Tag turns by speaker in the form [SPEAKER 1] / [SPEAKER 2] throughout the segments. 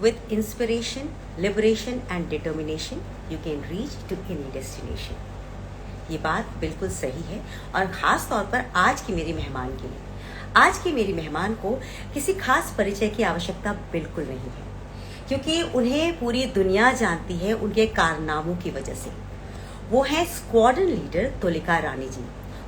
[SPEAKER 1] With inspiration, liberation and determination, you can reach to any destination. ये बात बिल्कुल सही है और ख़ास तौर पर आज की मेरी मेहमान के लिए। आज की मेरी मेहमान को किसी खास परिचय की आवश्यकता बिल्कुल नहीं है, क्योंकि उन्हें पूरी दुनिया जानती है उनके कारनामों की वजह से। वो हैं स्क्वाड्रन लीडर तुलिका रानी जी।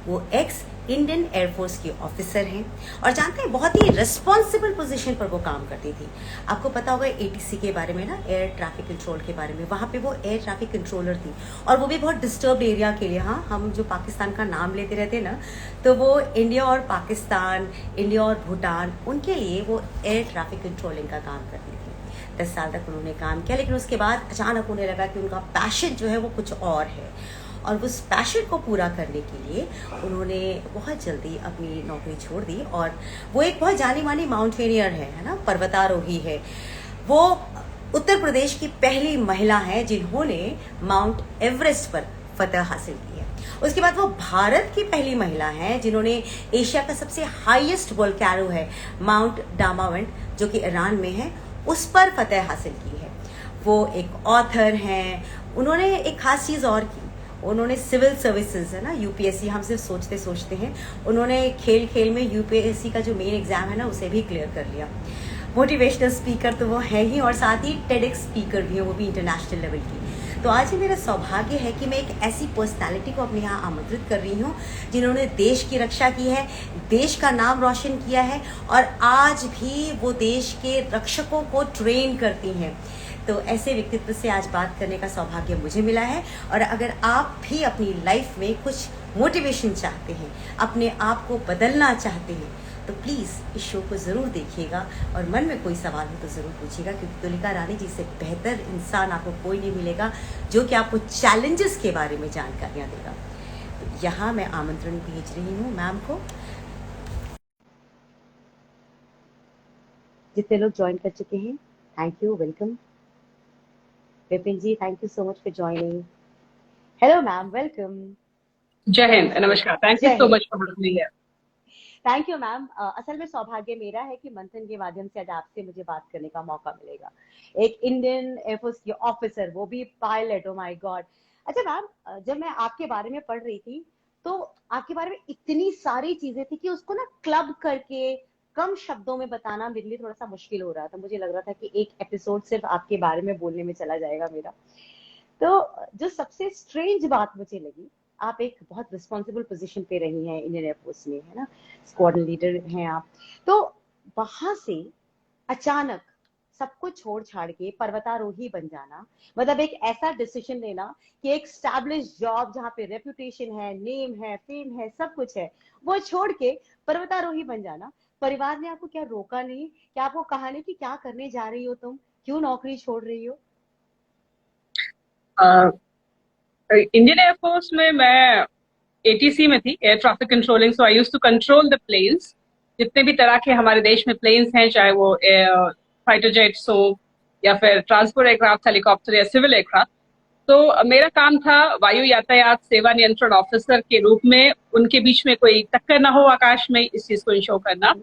[SPEAKER 1] वो एक्स इंडियन एयरफोर्स की ऑफिसर हैं और जानते हैं बहुत ही रिस्पॉन्सिबल पोजीशन पर वो काम करती थी। आपको पता होगा एटीसी के बारे में ना, एयर ट्रैफिक कंट्रोल के बारे में। वहाँ पे वो एयर ट्रैफिक कंट्रोलर थी और वो भी बहुत डिस्टर्ब एरिया के लिए। हाँ, हम जो पाकिस्तान का नाम लेते रहते हैं ना, तो वो इंडिया और पाकिस्तान, इंडिया और भूटान, उनके लिए वो एयर ट्रैफिक कंट्रोलिंग का काम करती थी। 10 साल तक उन्होंने काम किया, लेकिन उसके बाद अचानक उन्हें लगा कि उनका पैशन जो है वो कुछ और है और उस पैशन को पूरा करने के लिए उन्होंने बहुत जल्दी अपनी नौकरी छोड़ दी। और वो एक बहुत जानी मानी माउंटेनियर है ना, पर्वतारोही है। वो उत्तर प्रदेश की पहली महिला है जिन्होंने माउंट एवरेस्ट पर फतह हासिल की है। उसके बाद वो भारत की पहली महिला है जिन्होंने एशिया का सबसे हाईएस्ट वोल्केनो है माउंट डामावेंट, जो कि ईरान में है, उस पर फतह हासिल की है। वो एक ऑथर हैं। उन्होंने एक खास चीज़ और की, उन्होंने सिविल सर्विसेज है ना, यूपीएससी, हम सिर्फ सोचते हैं, उन्होंने खेल खेल में यूपीएससी का जो मेन एग्जाम है ना उसे भी क्लियर कर लिया। मोटिवेशनल स्पीकर तो वो है ही और साथ ही टेडेक्स स्पीकर भी है, वो भी इंटरनेशनल लेवल की। तो आज ये मेरा सौभाग्य है कि मैं एक ऐसी पर्सनालिटी को अपने यहाँ आमंत्रित कर रही हूँ जिन्होंने देश की रक्षा की है, देश का नाम रोशन किया है और आज भी वो देश के रक्षकों को ट्रेन करती हैं। तो ऐसे व्यक्तित्व से आज बात करने का सौभाग्य मुझे मिला है। और अगर आप भी अपनी लाइफ में कुछ मोटिवेशन चाहते हैं, अपने आप को बदलना चाहते हैं, तो प्लीज़ इस शो को ज़रूर देखिएगा और मन में कोई सवाल हो तो ज़रूर पूछिएगा, क्योंकि तुलिका रानी जी से बेहतर इंसान आपको कोई नहीं मिलेगा जो कि आपको चैलेंजेस के बारे में जानकारियाँ देगा। तो यहाँ मैं आमंत्रण भेज रही हूँ मैम को। जितने लोग ज्वाइन कर चुके हैं, thank you, welcome. Vipin ji, thank you so much for joining. Hello ma'am, welcome.
[SPEAKER 2] जय हिंद, नमस्कार। Thank you so much for having me here।
[SPEAKER 1] Thank you ma'am. असल में सौभाग्य मेरा है कि मंथन के माध्यम से आज आपसे मुझे बात करने का मौका मिलेगा। एक इंडियन एयरफोर्स की ऑफिसर, वो भी पायलट, ओ माय गॉड। अच्छा मैम, जब मैं आपके बारे में पढ़ रही थी तो आपके बारे में इतनी सारी चीजें थी कि उसको ना क्लब करके कम शब्दों में बताना मेरे लिए थोड़ा सा मुश्किल हो रहा था। मुझे लग रहा था कि एक एपिसोड सिर्फ आपके बारे में बोलने में चला जाएगा मेरा। तो जो सबसे स्ट्रेंज बात मुझे लगी, आप एक बहुत रिस्पॉन्सिबल पोजीशन पे रही हैं इंडियन एयरफोर्स में, है ना, स्क्वाड्रन लीडर हैं आप। तो वहां से अचानक सब कुछ छोड़ छाड़ के पर्वतारोही बन जाना, मतलब एक ऐसा डिसीजन लेना कि एक स्टैब्लिश जॉब जहाँ पे रेपुटेशन है, नेम है, फेम है, सब कुछ है, वो छोड़ के पर्वतारोही बन जाना। परिवार ने आपको क्या रोका नहीं? क्या आपको कहा नहीं कि क्या करने जा रही हो तुम, क्यों नौकरी छोड़ रही हो?
[SPEAKER 2] इंडियन एयरफोर्स में मैं एटीसी में थी, air traffic controlling. So I used to control the planes, जितने भी तरह के हमारे देश में प्लेन्स हैं, चाहे वो फाइटर जेट्स हो या फिर ट्रांसपोर्ट एयरक्राफ्ट, हेलीकॉप्टर या सिविल एयरक्राफ्ट। तो मेरा काम था वायु यातायात सेवा नियंत्रण ऑफिसर के रूप में उनके बीच में कोई टक्कर ना हो आकाश में, इस चीज को इंश्योर करना।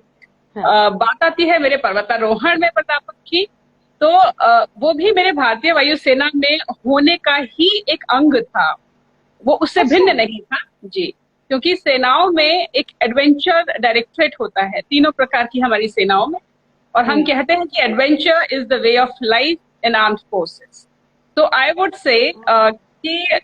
[SPEAKER 2] बात आती है मेरे पर्वतारोहण में पदार्पण की, तो वो भी मेरे भारतीय वायुसेना में होने का ही एक अंग था, वो उससे भिन्न नहीं था जी। क्योंकि सेनाओं में एक एडवेंचर डायरेक्टरेट होता है, तीनों प्रकार की हमारी सेनाओं में, और हम कहते हैं कि adventure is the way of life in armed forces. तो आई वुड से कि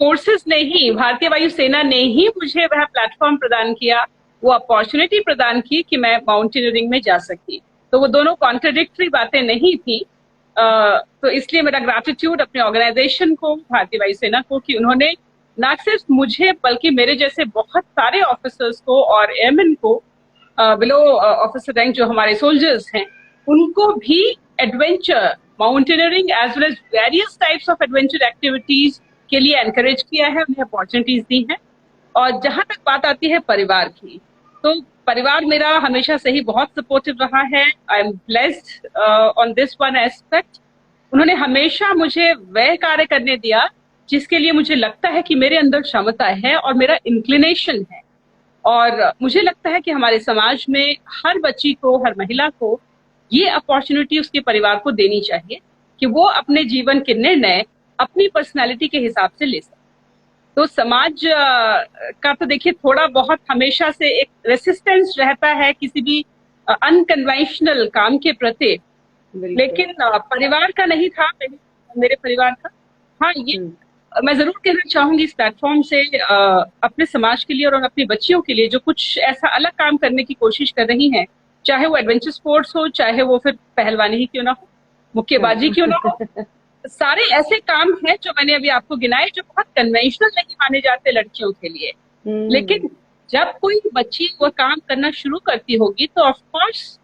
[SPEAKER 2] फोर्सेस ने ही, भारतीय वायुसेना ने ही मुझे वह प्लेटफॉर्म प्रदान किया, वो अपॉर्चुनिटी प्रदान की कि मैं माउंटेनियरिंग में जा सकी। तो वो दोनों कॉन्ट्रडिक्टरी बातें नहीं थी। तो इसलिए मेरा ग्रैटिट्यूड अपने ऑर्गेनाइजेशन को, भारतीय वायुसेना को, कि उन्होंने ना सिर्फ मुझे बल्कि मेरे जैसे बहुत सारे ऑफिसर्स को और एयरमैन को, बिलो ऑफिसर रैंक जो हमारे सोल्जर्स हैं, उनको भी adventure, mountaineering as well as various types of adventure activities के लिए एनकरेज किया है, उन्हें अपॉर्चुनिटीज दी हैं। और जहां तक बात आती है परिवार की, तो परिवार मेरा हमेशा से ही बहुत सपोर्टिव रहा है। I am blessed on this one aspect. उन्होंने हमेशा मुझे वह कार्य करने दिया जिसके लिए मुझे लगता है कि मेरे अंदर क्षमता है और मेरा इंक्लिनेशन है। और मुझे लगता है कि हमारे समाज में हर बच्ची को, हर महिला को ये अपॉर्चुनिटी उसके परिवार को देनी चाहिए कि वो अपने जीवन के निर्णय अपनी पर्सनैलिटी के हिसाब से ले सके। तो समाज का तो देखिए थोड़ा बहुत हमेशा से एक रेसिस्टेंस रहता है किसी भी अनकन्वेंशनल काम के प्रति, लेकिन परिवार का नहीं था, मेरे परिवार का। हाँ, ये मैं जरूर कहना चाहूंगी इस प्लेटफॉर्म से अपने समाज के लिए और अपनी बच्चियों के लिए जो कुछ ऐसा अलग काम करने की कोशिश कर रही हैं, चाहे वो एडवेंचर स्पोर्ट्स हो, चाहे वो फिर पहलवानी ही क्यों ना हो, मुक्केबाजी क्यों ना हो, सारे ऐसे काम हैं जो मैंने अभी आपको गिनाए जो बहुत कन्वेंशनल नहीं माने जाते लड़कियों के लिए। लेकिन जब कोई बच्ची वो काम करना शुरू करती होगी तो ऑफ कोर्स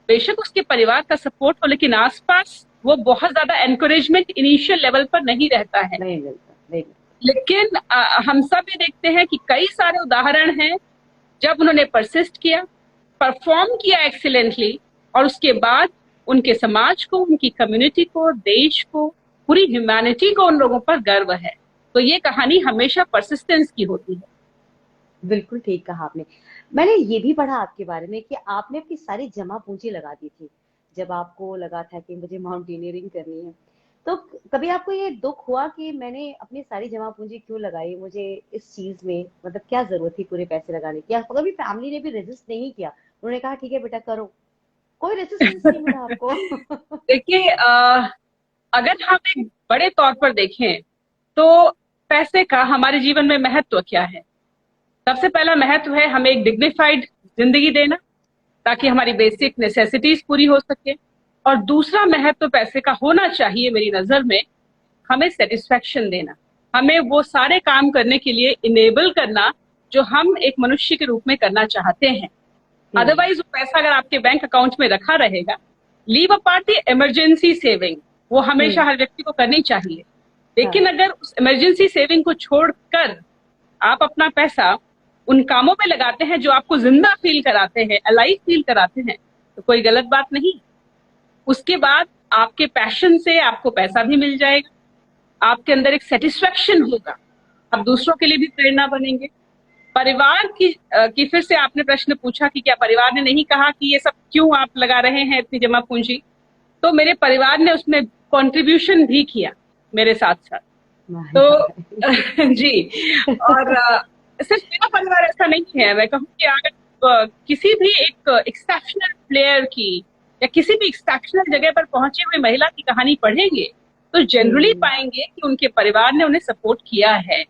[SPEAKER 2] बेशक उसके परिवार का सपोर्ट हो, लेकिन आसपास वो बहुत ज्यादा एनकरेजमेंट इनिशियल लेवल पर नहीं रहता है।
[SPEAKER 1] नहीं मिलता।
[SPEAKER 2] लेकिन हम सब ये देखते हैं कि कई सारे उदाहरण हैं जब उन्होंने परसिस्ट किया, परफॉर्म किया एक्सीलेंटली, और उसके बाद उनके समाज को, उनकी कम्युनिटी को, देश को, पूरी ह्यूमैनिटी को उन लोगों पर गर्व है। तो ये कहानी हमेशा परसिस्टेंस की होती है।
[SPEAKER 1] बिल्कुल ठीक कहा आपने। मैंने ये भी पढ़ा आपके बारे में कि आपने अपनी सारी जमा पूंजी लगा दी थी जब आपको लगा था कि मुझे माउंटेनियरिंग करनी है। तो कभी आपको ये दुख हुआ कि मैंने अपनी सारी जमा पूंजी क्यों लगाई, मुझे इस चीज में मतलब क्या जरूरत थी पूरे पैसे लगाने की? कभी फैमिली ने भी रेजिस्ट नहीं किया? उन्होंने कहा ठीक है बेटा करो, कोई रेजिस्टेंस नहीं मिला आपको?
[SPEAKER 2] देखिए अगर हम एक बड़े तौर पर देखें तो पैसे का हमारे जीवन में महत्व क्या है? सबसे पहला महत्व है हमें एक डिग्निफाइड जिंदगी देना ताकि हमारी बेसिक नेसेसिटीज पूरी हो सके, और दूसरा महत्व पैसे का होना चाहिए मेरी नजर में हमें सेटिस्फेक्शन देना, हमें वो सारे काम करने के लिए इनेबल करना जो हम एक मनुष्य के रूप में करना चाहते हैं। अदरवाइज वो पैसा अगर आपके बैंक अकाउंट में रखा रहेगा, leave apart the emergency saving, वो हमेशा हर व्यक्ति को करनी चाहिए, लेकिन अगर उस इमरजेंसी सेविंग को छोड़कर आप अपना पैसा उन कामों में लगाते हैं जो आपको जिंदा फील कराते हैं, अलाइव फील कराते हैं, तो कोई गलत बात नहीं। उसके बाद आपके पैशन से आपको पैसा भी मिल जाएगा, आपके अंदर एक सेटिस्फेक्शन होगा, आप दूसरों के लिए भी प्रेरणा बनेंगे। परिवार की फिर से आपने प्रश्न पूछा कि क्या परिवार ने नहीं कहा कि ये सब क्यों आप लगा रहे हैं इतनी जमा पूंजी? तो मेरे परिवार ने उसमें कंट्रीब्यूशन भी किया मेरे साथ साथ। तो जी, और सिर्फ मेरा परिवार ऐसा नहीं है, मैं कहूँ कि अगर किसी भी एक एक्सेप्शनल प्लेयर की या किसी भी एक्सेप्शनल जगह पर पहुंची हुई महिला की कहानी पढ़ेंगे तो जनरली पाएंगे कि उनके परिवार ने उन्हें सपोर्ट किया है,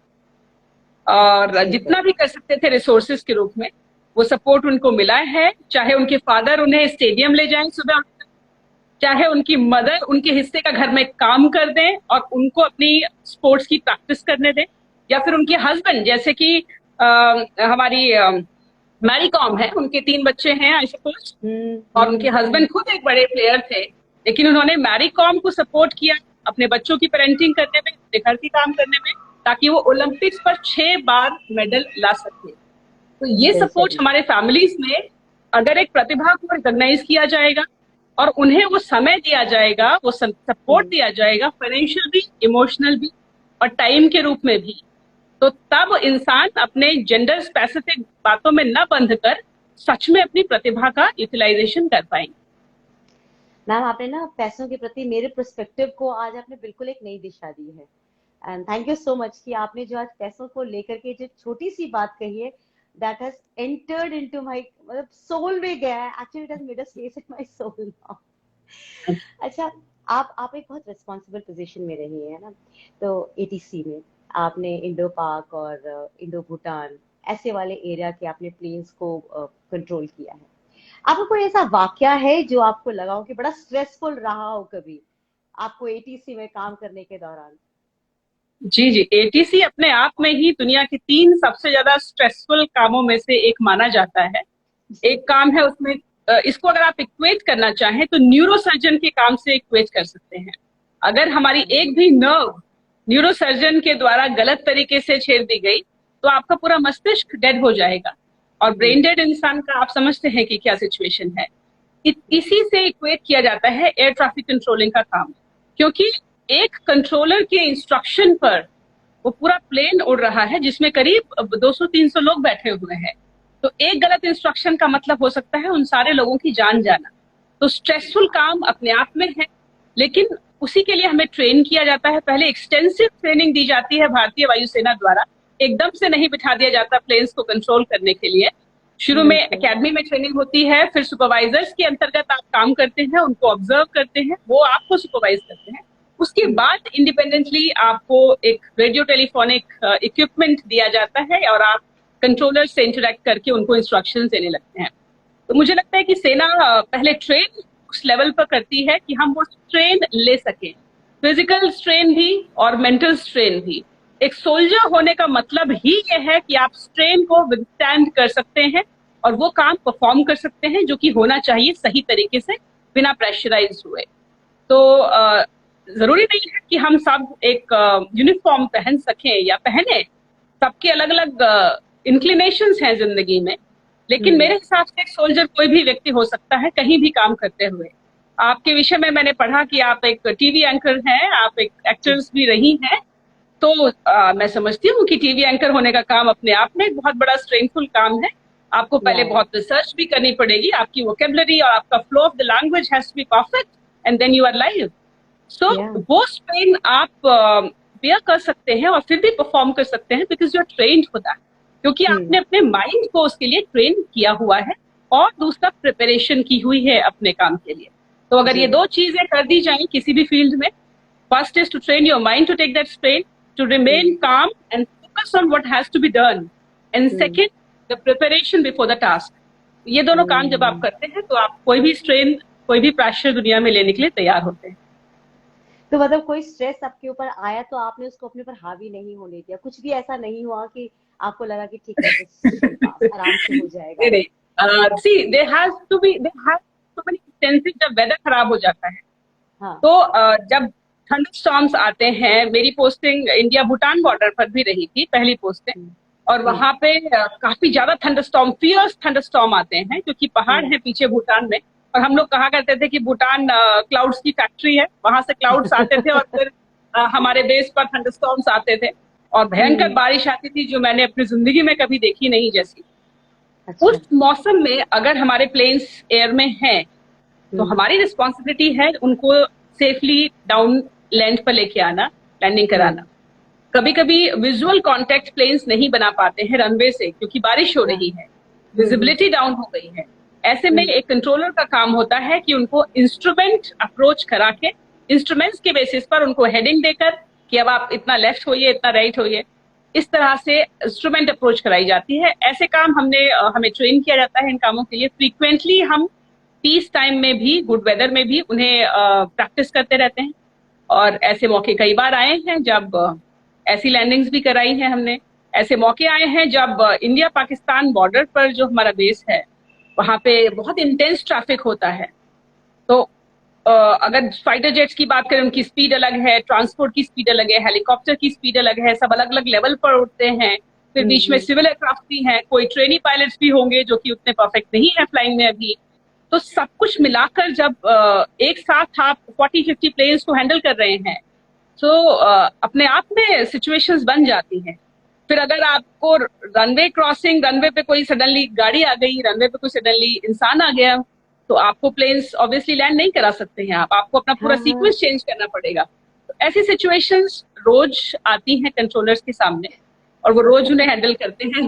[SPEAKER 2] और जितना भी कर सकते थे रिसोर्सेज के रूप में वो सपोर्ट उनको मिला है। चाहे उनके फादर उन्हें स्टेडियम ले जाएं सुबह, चाहे उनकी मदर उनके हिस्से का घर में काम कर दें और उनको अपनी स्पोर्ट्स की प्रैक्टिस करने दें, या फिर उनके हस्बैंड जैसे कि हमारी मैरी कॉम है, उनके 3 बच्चे हैं आई सपोज, और उनके हस्बैंड खुद एक बड़े प्लेयर थे, लेकिन उन्होंने मैरी कॉम को सपोर्ट किया अपने बच्चों की पेरेंटिंग करने में, अपने घर की काम करने में, ताकि वो ओलंपिक्स पर 6 बार मेडल ला सके। तो ये सपोर्ट हमारे फैमिलीज में, अगर एक प्रतिभा को रिकॉग्नाइज किया जाएगा और उन्हें वो समय दिया जाएगा, वो सपोर्ट दिया जाएगा, फाइनेंशियल भी, इमोशनल भी और टाइम के रूप में भी, तो तब इंसान अपने जेंडर स्पेसिफिक बातों में न बंध कर सच में अपनी प्रतिभा का यूटिलाइजेशन कर पाएंगे।
[SPEAKER 1] मैम आपने ना पैसों के प्रति मेरे पर्सपेक्टिव को आज आपने बिल्कुल एक नई दिशा दी है, and thank you so much कि आपने जो आज पैसों को लेकर के जो छोटी सी बात कही है, that has entered into my मतलब सोल में गया है, actually it has made a space in my soul now। अच्छा, आप एक बहुत रिस्पॉन्सिबल पोजीशन में रही है ना, तो एटीसी में आपने इंडो पाक और इंडो भूटान ऐसे वाले एरिया के आपने प्लेन्स को कंट्रोल किया है। आपको कोई ऐसा वाकया है जो आपको लगा हो कि बड़ा स्ट्रेसफुल रहा हो कभी आपको एटीसी में काम करने के दौरान?
[SPEAKER 2] जी, एटीसी अपने आप में ही दुनिया के 3 सबसे ज्यादा स्ट्रेसफुल कामों में से एक माना जाता है। एक काम है उसमें, इसको अगर आप इक्वेट करना चाहें तो न्यूरोसर्जन के काम से इक्वेट कर सकते हैं। अगर हमारी एक भी नर्व न्यूरोसर्जन के द्वारा गलत तरीके से छेड़ दी गई तो आपका पूरा मस्तिष्क डेड हो जाएगा, और ब्रेन डेड इंसान का आप समझते हैं कि क्या सिचुएशन है। इसी से इक्वेट किया जाता है एयर ट्रैफिक कंट्रोलिंग का काम, क्योंकि एक कंट्रोलर के इंस्ट्रक्शन पर वो पूरा प्लेन उड़ रहा है जिसमें करीब 200-300 लोग बैठे हुए हैं, तो एक गलत इंस्ट्रक्शन का मतलब हो सकता है उन सारे लोगों की जान जाना। तो स्ट्रेसफुल काम अपने आप में है, लेकिन उसी के लिए हमें ट्रेन किया जाता है। पहले एक्सटेंसिव ट्रेनिंग दी जाती है भारतीय वायुसेना द्वारा, एकदम से नहीं बिठा दिया जाता प्लेन्स को कंट्रोल करने के लिए। शुरू में
[SPEAKER 1] बिल्कुल।
[SPEAKER 2] एकेडमी में ट्रेनिंग होती है, फिर सुपरवाइजर्स के अंतर्गत आप काम करते हैं, उनको ऑब्जर्व करते हैं, वो आपको सुपरवाइज करते हैं। उसके बाद इंडिपेंडेंटली आपको एक रेडियो टेलीफोनिक इक्विपमेंट दिया जाता है और आप कंट्रोलर से इंटरेक्ट करके उनको इंस्ट्रक्शंस देने लगते हैं। तो मुझे लगता है कि सेना पहले ट्रेन उस लेवल पर करती है कि हम वो स्ट्रेन ले सकें, फिजिकल स्ट्रेन भी और मेंटल स्ट्रेन भी। एक सोल्जर होने का मतलब ही ये है कि आप स्ट्रेन को विथस्टैंड कर सकते हैं और वो काम परफॉर्म कर सकते हैं जो कि होना चाहिए सही तरीके से, बिना प्रेशराइज हुए। तो जरूरी नहीं है कि हम सब एक यूनिफॉर्म पहन सकें या पहने, सबके अलग अलग इंक्लिनेशंस हैं जिंदगी में, लेकिन मेरे हिसाब से एक सोल्जर कोई भी व्यक्ति हो सकता है कहीं भी काम करते हुए। आपके विषय में मैंने पढ़ा कि आप एक टीवी एंकर हैं, आप एक एक्ट्रेस भी रही हैं, तो मैं समझती हूँ कि टीवी एंकर होने का काम अपने आप में एक बहुत बड़ा स्ट्रेनफुल काम है। आपको पहले बहुत रिसर्च भी करनी पड़ेगी, आपकी वोकेबलरी और आपका flow of the language has to be perfect and then you are live. So वो स्ट्रेन आप बेयर कर सकते हैं और फिर भी परफॉर्म कर सकते हैं because you are trained for that, क्योंकि आपने अपने माइंड को उसके लिए ट्रेन किया हुआ है और दूसरा प्रिपरेशन की हुई है अपने काम के लिए। तो अगर ये दो चीजें कर दी जाएं किसी भी फील्ड में, first is to train your mind to take that strain, to remain calm and focus on what has to be done, and second the preparation before the task। ये दोनों काम जब आप करते हैं तो आप कोई भी स्ट्रेन, कोई भी प्रेशर दुनिया में लेने के लिए तैयार होते हैं।
[SPEAKER 1] तो मतलब कोई स्ट्रेस आपके ऊपर आया तो आपने उसको अपने ऊपर हावी नहीं होने दिया, कुछ भी ऐसा नहीं हुआ कि आपको लगा कि ठीक है आराम से हो जाएगा?
[SPEAKER 2] नहीं, see there has to be so many instances जब वेदर खराब हो जाता है।
[SPEAKER 1] हाँ।
[SPEAKER 2] तो जब थंडरस्टॉर्म्स आते हैं, मेरी पोस्टिंग इंडिया भूटान बॉर्डर पर भी रही थी, पहली पोस्टिंग, और वहां पे काफी ज्यादा थंडरस्टॉर्म, फियर्स थंडरस्टॉर्म आते हैं क्योंकि पहाड़ है पीछे भूटान में, और हम लोग कहा करते थे कि भूटान क्लाउड्स की फैक्ट्री है, वहां से क्लाउड्स आते थे और फिर हमारे बेस पर थंडरस्टॉर्म्स आते थे और भयंकर बारिश आती थी जो मैंने अपनी जिंदगी में कभी देखी नहीं जैसी।
[SPEAKER 1] अच्छा।
[SPEAKER 2] उस मौसम में अगर हमारे प्लेन्स एयर में हैं तो हमारी रिस्पॉन्सिबिलिटी है उनको सेफली डाउन लैंड पर लेके आना, लैंडिंग कराना। कभी कभी विजुअल कांटेक्ट प्लेन्स नहीं बना पाते हैं रनवे से क्योंकि बारिश हो रही है, विजिबिलिटी डाउन हो गई है। ऐसे में एक कंट्रोलर का काम होता है कि उनको इंस्ट्रूमेंट अप्रोच करा के, इंस्ट्रूमेंट्स के बेसिस पर उनको हेडिंग देकर कि अब आप इतना लेफ्ट होइए, इतना राइट होइए, इस तरह से इंस्ट्रूमेंट अप्रोच कराई जाती है। ऐसे काम हमें ट्रेन किया जाता है इन कामों के लिए। फ्रीक्वेंटली हम पीस टाइम में भी, गुड वेदर में भी उन्हें प्रैक्टिस करते रहते हैं और ऐसे मौके कई बार आए हैं जब ऐसी लैंडिंग्स भी कराई हैं हमने। ऐसे मौके आए हैं जब इंडिया पाकिस्तान बॉर्डर पर जो हमारा बेस है वहां पे बहुत इंटेंस ट्रैफिक होता है। तो अगर फाइटर जेट्स की बात करें, उनकी स्पीड अलग है, ट्रांसपोर्ट की स्पीड अलग है, हेलीकॉप्टर की स्पीड अलग है, सब अलग अलग लेवल पर उड़ते हैं। फिर बीच में सिविल एयरक्राफ्ट भी हैं, कोई ट्रेनी पायलट्स भी होंगे जो कि उतने परफेक्ट नहीं है फ्लाइंग में अभी। तो सब कुछ मिलाकर जब एक साथ आप 40-50 प्लेन्स को हैंडल कर रहे हैं तो अपने आप में सिचुएशंस बन जाती हैं। फिर अगर आपको रनवे क्रॉसिंग, रनवे पे कोई सडनली गाड़ी आ गई, रनवे पे कोई सडनली इंसान आ गया, तो आपको प्लेन्स ऑब्वियसली लैंड नहीं करा सकते हैं, आपको अपना पूरा सीक्वेंस चेंज करना पड़ेगा। तो ऐसी सिचुएशंस रोज आती हैं कंट्रोलर्स के सामने और वो रोज उन्हें हैंडल करते हैं।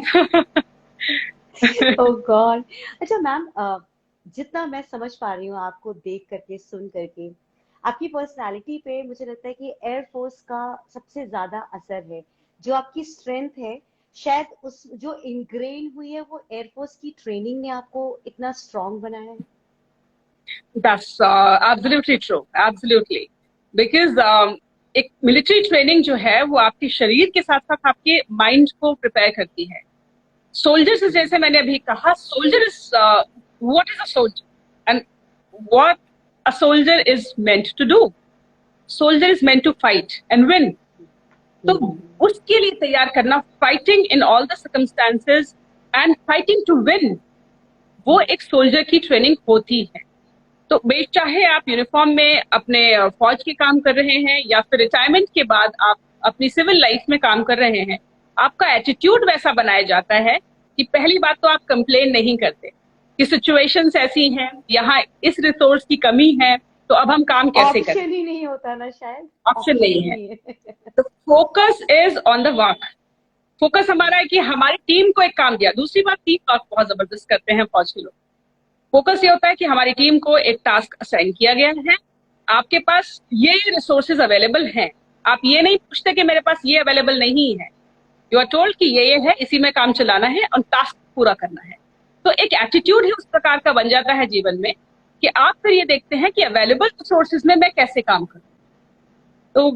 [SPEAKER 1] ओह गॉड। अच्छा मैम, जितना मैं समझ पा रही हूँ आपको देख करके, सुन करके, आपकी पर्सनालिटी पे मुझे लगता है कि एयरफोर्स का सबसे ज्यादा असर है। जो आपकी स्ट्रेंथ है शायद उस जो इनग्रेन हुई है वो एयरफोर्स की ट्रेनिंग ने आपको इतना स्ट्रांग बनाया है।
[SPEAKER 2] That's absolutely true, absolutely, because एक मिलिट्री ट्रेनिंग जो है वो आपके शरीर के साथ साथ आपके माइंड को प्रिपेयर करती है। सोल्जर से, जैसे मैंने अभी कहा, soldier is what is a soldier and what a soldier is meant to do. Soldier is meant to fight and win. तो उसके लिए तैयार करना, fighting in all the circumstances and fighting to win, वो एक सोल्जर की training होती है। तो चाहे आप यूनिफॉर्म में अपने फौज के काम कर रहे हैं या फिर रिटायरमेंट के बाद आप अपनी सिविल लाइफ में काम कर रहे हैं, आपका एटीट्यूड वैसा बनाया जाता है कि पहली बात तो आप कंप्लेन नहीं करते। कि सिचुएशंस ऐसी हैं, यहाँ इस रिसोर्स की कमी है, तो अब हम काम कैसे करें।
[SPEAKER 3] ऑप्शन ही नहीं होता ना शायद,
[SPEAKER 2] ऑप्शन नहीं है।
[SPEAKER 3] है।
[SPEAKER 2] तो focus is on the work. Focus हमारा है कि हमारी टीम को एक काम दिया। दूसरी बात, टीम वर्क बहुत जबरदस्त करते हैं फौज के लोग। फोकस ये होता है कि हमारी टीम को एक टास्क असाइन किया गया है, आपके पास ये रिसोर्सेज अवेलेबल हैं, आप ये नहीं पूछते कि मेरे पास ये अवेलेबल नहीं है, यू आर टोल्ड कि ये है, इसी में काम चलाना है और टास्क पूरा करना है। तो एक एटीट्यूड ही उस प्रकार का बन जाता है जीवन में कि आप फिर ये देखते हैं कि अवेलेबल रिसोर्सेज में मैं कैसे काम करूं। तो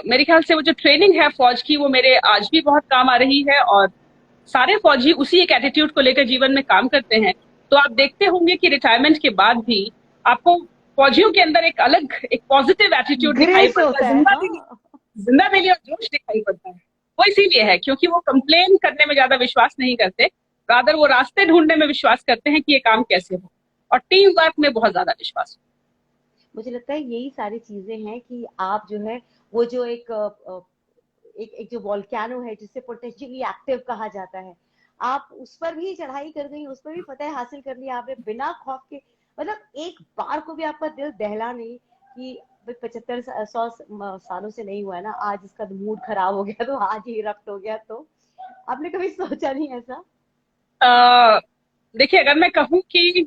[SPEAKER 2] मेरे ख्याल से वो जो ट्रेनिंग है फौज की, वो मेरे आज भी बहुत काम आ रही है, और सारे फौजी उसी एक एटीट्यूड को लेकर जीवन में काम करते हैं। तो आप देखते होंगे कि रिटायरमेंट के बाद भी आपको फौजियों के अंदर एक अलग, एक पॉजिटिव एटीट्यूड दिखाई पड़ता है, जिंदादिली और जोश दिखाई पड़ता है। वो इसीलिए है क्योंकि वो कंप्लेन करने में ज्यादा विश्वास नहीं करते, रादर वो रास्ते ढूंढने में विश्वास करते हैं कि ये काम कैसे हो, और टीम वर्क में बहुत ज्यादा विश्वास।
[SPEAKER 3] मुझे लगता है यही सारी चीजें हैं कि आप जो है वो जो एक जो वॉल्केनो है जिससे पोटेंशियली एक्टिव कहा जाता है, आप उस पर भी चढ़ाई कर गई, उस पर भी फतह हासिल कर लिया आपने बिना खौफ के। मतलब एक बार को भी आपका दिल दहला नहीं कि 75-100 सालों से नहीं हुआ है ना, आज इसका मूड खराब हो गया तो आज ही इरप्ट हो गया, तो आपने कभी सोचा नहीं ऐसा?
[SPEAKER 2] देखिए, अगर मैं कहूँ कि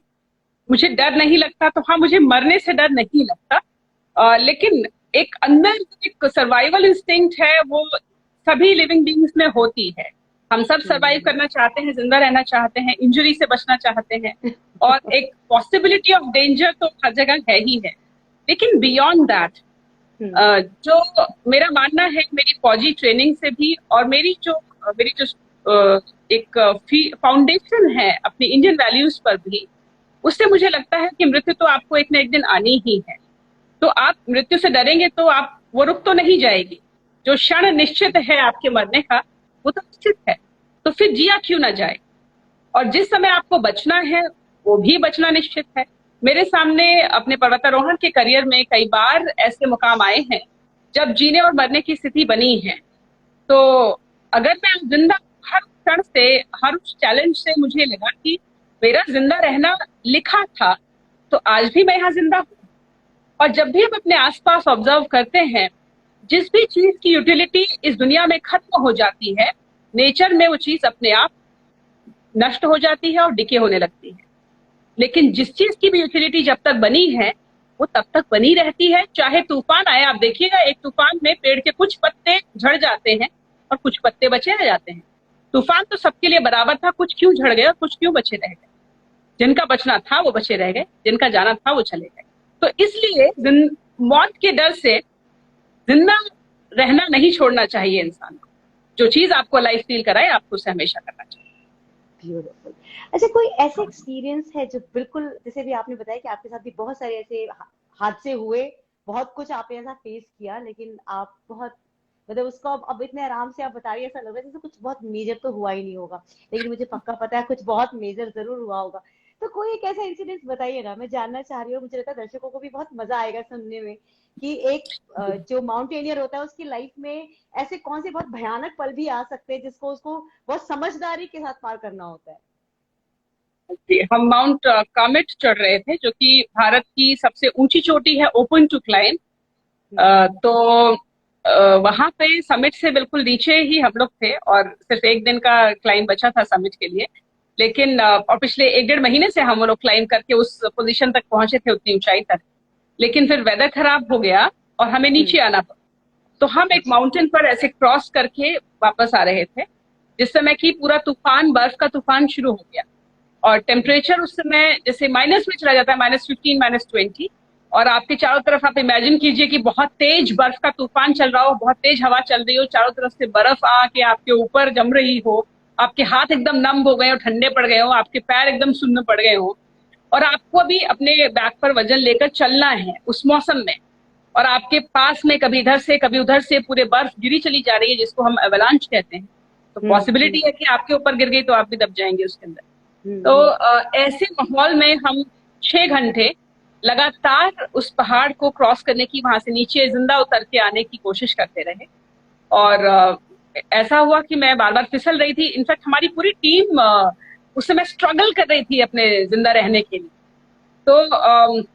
[SPEAKER 2] मुझे डर नहीं लगता तो हाँ, मुझे मरने से डर नहीं लगता, लेकिन एक अंदर एक सर्वाइवल इंस्टिंक्ट है, वो सभी लिविंग बींग्स में होती है। हम सब सर्वाइव करना चाहते हैं, जिंदा रहना चाहते हैं, इंजरी से बचना चाहते हैं, और एक पॉसिबिलिटी ऑफ डेंजर तो हर जगह है ही है। लेकिन बियॉन्ड दैट, जो मेरा मानना है मेरी फौजी ट्रेनिंग से भी, और मेरी जो एक फाउंडेशन है अपनी इंडियन वैल्यूज पर भी, उससे मुझे लगता है कि मृत्यु तो आपको एक न एक दिन आनी ही है। तो आप मृत्यु से डरेंगे तो आप, वो रुक तो नहीं जाएगी। जो क्षण निश्चित है आपके मरने का, वो तो निश्चित है, तो फिर जिया क्यों ना जाए। और जिस समय आपको बचना है वो भी बचना निश्चित है। मेरे सामने अपने पर्वतारोहण के करियर में कई बार ऐसे मुकाम आए हैं जब जीने और मरने की स्थिति बनी है। तो अगर मैं जिंदा, हर क्षण से, हर उस चैलेंज से मुझे लगा कि मेरा जिंदा रहना लिखा था, तो आज भी मैं यहाँ जिंदा हूँ। और जब भी हम अपने आसपास ऑब्जर्व करते हैं, जिस भी चीज की यूटिलिटी इस दुनिया में खत्म हो जाती है, नेचर में वो चीज अपने आप नष्ट हो जाती है और डिके होने लगती है। लेकिन जिस चीज की भी यूटिलिटी जब तक बनी है, वो तब तक बनी रहती है, चाहे तूफान आए। आप देखिएगा, एक तूफान में पेड़ के कुछ पत्ते झड़ जाते हैं और कुछ पत्ते बचे रह जाते हैं। तूफान तो सबके लिए बराबर था, कुछ क्यों झड़ गए और कुछ क्यों बचे रह गए। जिनका बचना था वो बचे रह गए, जिनका जाना था वो चले गए। तो इसलिए मौत के डर से जिंदा रहना नहीं छोड़ना चाहिए इंसान को। जो चीज आपको लाइफ फील कराए, आपको उसे हमेशा करना चाहिए।
[SPEAKER 3] ब्यूटीफुल। अच्छा, कोई ऐसे एक्सपीरियंस है जो बिल्कुल, जैसे भी आपने बताया कि आपके साथ भी बहुत सारे ऐसे हादसे हुए, बहुत कुछ आपने ऐसा फेस किया, लेकिन आप बहुत, मतलब उसको अब इतने आराम से आप बता रही है, ऐसा लग रहा है जैसे कुछ बहुत मेजर तो हुआ ही नहीं होगा, लेकिन मुझे पक्का पता है कुछ बहुत मेजर जरूर हुआ होगा। तो कोई एक ऐसा इंसिडेंट बताइए ना, मैं जानना चाह रही हूँ। मुझे लगता है दर्शकों को भी बहुत मजा आएगा सुनने में कि एक जो माउंटेनियर होता है उसकी लाइफ में ऐसे कौन से बहुत भयानक पल भी आ सकते हैं जिसको उसको बहुत समझदारी के साथ पार करना होता है।
[SPEAKER 2] हम माउंट कामेट चढ़ रहे थे, जो कि भारत की सबसे ऊंची चोटी है, ओपन टू क्लाइम। तो वहां पे समिट से बिल्कुल नीचे ही हम लोग थे, और सिर्फ एक दिन का क्लाइम बचा था समिट के लिए। लेकिन और पिछले 1-1.5 महीने से हम लोग क्लाइम करके उस पोजीशन तक पहुंचे थे, उतनी ऊंचाई तक। लेकिन फिर वेदर खराब हो गया और हमें नीचे आना पड़ा। तो हम एक माउंटेन पर ऐसे क्रॉस करके वापस आ रहे थे, जिस समय की पूरा तूफान, बर्फ का तूफान शुरू हो गया। और टेम्परेचर उस समय जैसे माइनस में चला जाता है, -15, -20, और आपके चारों तरफ आप इमेजिन कीजिए कि बहुत तेज बर्फ का तूफान चल रहा हो, बहुत तेज हवा चल रही हो, चारों तरफ से बर्फ आके आपके ऊपर जम रही हो, आपके हाथ एकदम नम हो गए हो, ठंडे पड़ गए हो, आपके पैर एकदम सुन्न पड़ गए हो, और आपको अभी अपने बैक पर वजन लेकर चलना है उस मौसम में, और आपके पास में कभी इधर से कभी उधर से पूरे बर्फ गिरी चली जा रही है, जिसको हम एवलांच कहते हैं। तो पॉसिबिलिटी है कि आपके ऊपर गिर गई तो आप भी दब जाएंगे उसके अंदर। तो ऐसे माहौल में हम 6 घंटे लगातार उस पहाड़ को क्रॉस करने की, वहां से नीचे जिंदा उतर के आने की कोशिश करते रहे। और ऐसा हुआ कि मैं बार बार फिसल रही थी। इनफैक्ट हमारी पूरी टीम उस समय स्ट्रगल कर रही थी अपने जिंदा रहने के लिए। तो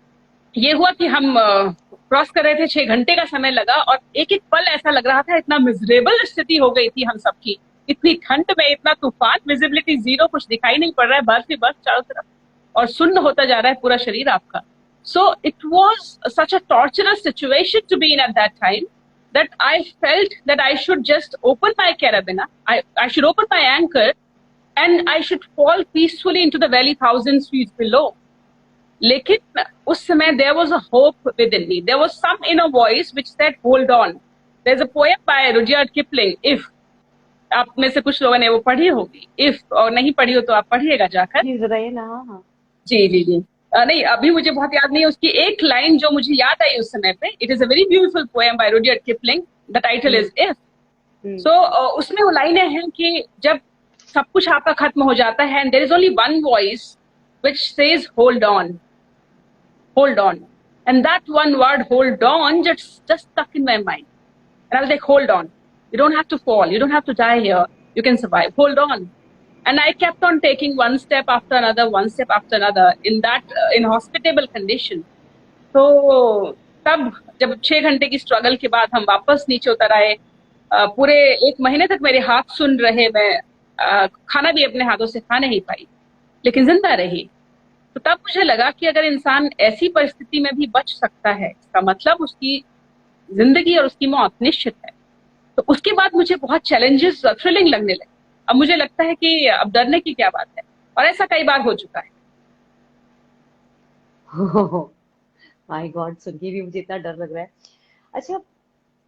[SPEAKER 2] ये हुआ कि हम क्रॉस कर रहे थे, 6 घंटे का समय लगा, और एक एक पल ऐसा लग रहा था, इतना मिजरेबल स्थिति हो गई थी हम सबकी, इतनी ठंड में, इतना तूफान, विजिबिलिटी जीरो, कुछ दिखाई नहीं पड़ रहा है, बर्फ ही बर्फ चारों तरफ, और सुन्न होता जा रहा है पूरा शरीर आपका। So it was such a torturous situation to be in at that time that I felt that I should just open my carabiner, I should open my anchor, and I should fall peacefully into the valley thousands feet below. लेकिन उस समय there was a hope within me. There was some inner voice which said, hold on. There's a poem by Rudyard Kipling, If. आप में से कुछ लोगों ने वो पढ़ी होगी, If, और नहीं पढ़ी हो तो आप पढ़िएगा जाकर।
[SPEAKER 3] जी बताइए ना। हाँ
[SPEAKER 2] जी जी जी। नहीं, अभी मुझे बहुत याद नहीं है उसकी एक लाइन जो मुझे याद आई उस समय पे। It is a very beautiful poem by Rudyard Kipling, the title is if. So उसमें वो लाइनें हैं कि जब सब कुछ आपका खत्म हो जाता है, and there is only one voice which says hold on, hold on, and that one word hold on just stuck in my mind, and I was like hold on, you don't have to fall, you don't have to die here, you can survive, hold on. And I kept on taking one step after another, one step after another in that inhospitable condition. तो तब जब 6 घंटे की struggle के बाद हम वापस नीचे उतर आए, पूरे 1 महीने तक मेरे हाथ सुन रहे, मैं खाना भी अपने हाथों से खा नहीं पाई, लेकिन जिंदा रही। तो तब मुझे लगा कि अगर इंसान ऐसी परिस्थिति में भी बच सकता है, इसका मतलब उसकी जिंदगी और उसकी मौत निश्चित है। तो उसके बाद मुझे बहुत चैलेंजेस थ्रिलिंग लगने लगे। अब मुझे लगता है कि अब डरने की क्या बात है, और ऐसा कई बार हो चुका है।
[SPEAKER 3] माय गॉड, सुन के भी मुझे इतना डर लग रहा है। अच्छा,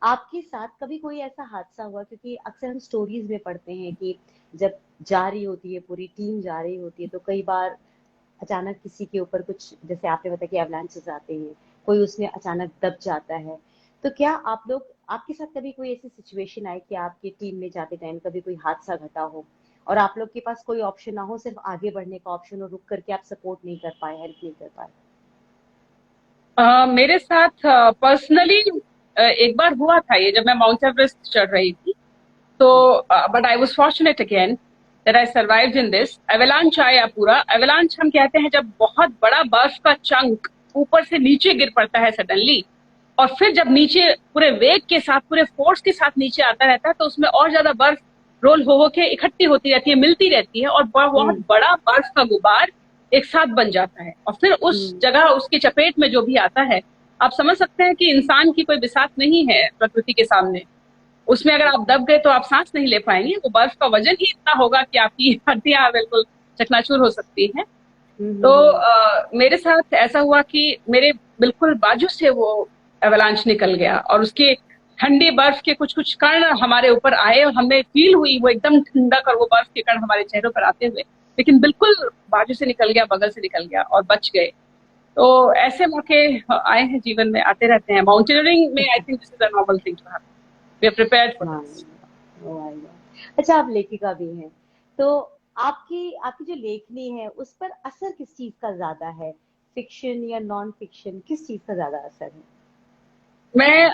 [SPEAKER 3] आपके साथ कभी कोई ऐसा हादसा हुआ, क्योंकि अक्सर हम स्टोरीज में पढ़ते हैं कि जब जा रही होती है, पूरी टीम जा रही होती है, तो कई बार अचानक किसी के ऊपर कुछ, जैसे आपने बताया कि एवलांचेस आते हैं, कोई उसमें अचानक दब जाता है, तो क्या आप लोग, आपके साथ कभी कोई ऐसी सिचुएशन आई कि आपकी टीम में जाते टाइम कभी कोई हादसा घटा हो और आप लोग के पास कोई ऑप्शन ना हो, सिर्फ आगे बढ़ने का ऑप्शन हो, रुक करके आप सपोर्ट नहीं कर पाए, हेल्प नहीं कर पाए?
[SPEAKER 2] मेरे साथ पर्सनली एक बार हुआ था ये, जब मैं माउंट एवरेस्ट चढ़ रही थी। तो but I was fortunate again that I survived in this. Avalanche आया पूरा। एवलांच हम कहते हैं जब बहुत बड़ा बर्फ का चंक ऊपर से नीचे गिर पड़ता है सडनली, और फिर जब नीचे पूरे वेग के साथ, पूरे फोर्स के साथ नीचे आता रहता है, तो उसमें और ज्यादा बर्फ रोल हो के इकट्ठी होती रहती है, मिलती रहती है, और बहुत बड़ा बर्फ का गुबार एक साथ बन जाता है। और फिर उस जगह, उसकी चपेट में जो भी आता है, आप समझ सकते हैं कि इंसान की कोई बिसात नहीं है प्रकृति के सामने। उसमें अगर आप दब गए तो आप सांस नहीं ले पाएंगे। वो बर्फ का वजन ही इतना होगा कि आपकी हड्डियां बिल्कुल चकनाचूर हो सकती हैं। तो मेरे साथ ऐसा हुआ कि मेरे बिल्कुल बाजू से वो एवलांच निकल गया, और उसके ठंडे बर्फ के कुछ कुछ कण हमारे ऊपर आए, और हमें फील हुई वो एकदम ठंडा कर, वो बर्फ के कण हमारे चेहरों पर आते हुए, लेकिन बिल्कुल बाजू से निकल गया, बगल से निकल गया, और बच गए। तो ऐसे मौके आए हैं जीवन में, आते रहते हैं। माउंटेनियरिंग में I think this is a normal thing to happen. We are prepared for this.
[SPEAKER 3] अच्छा, आप लेखिका भी हैं, तो आपकी जो लेखनी है उस पर असर किस चीज का ज्यादा है, फिक्शन या नॉन फिक्शन, किस चीज का ज्यादा असर है?
[SPEAKER 2] मैं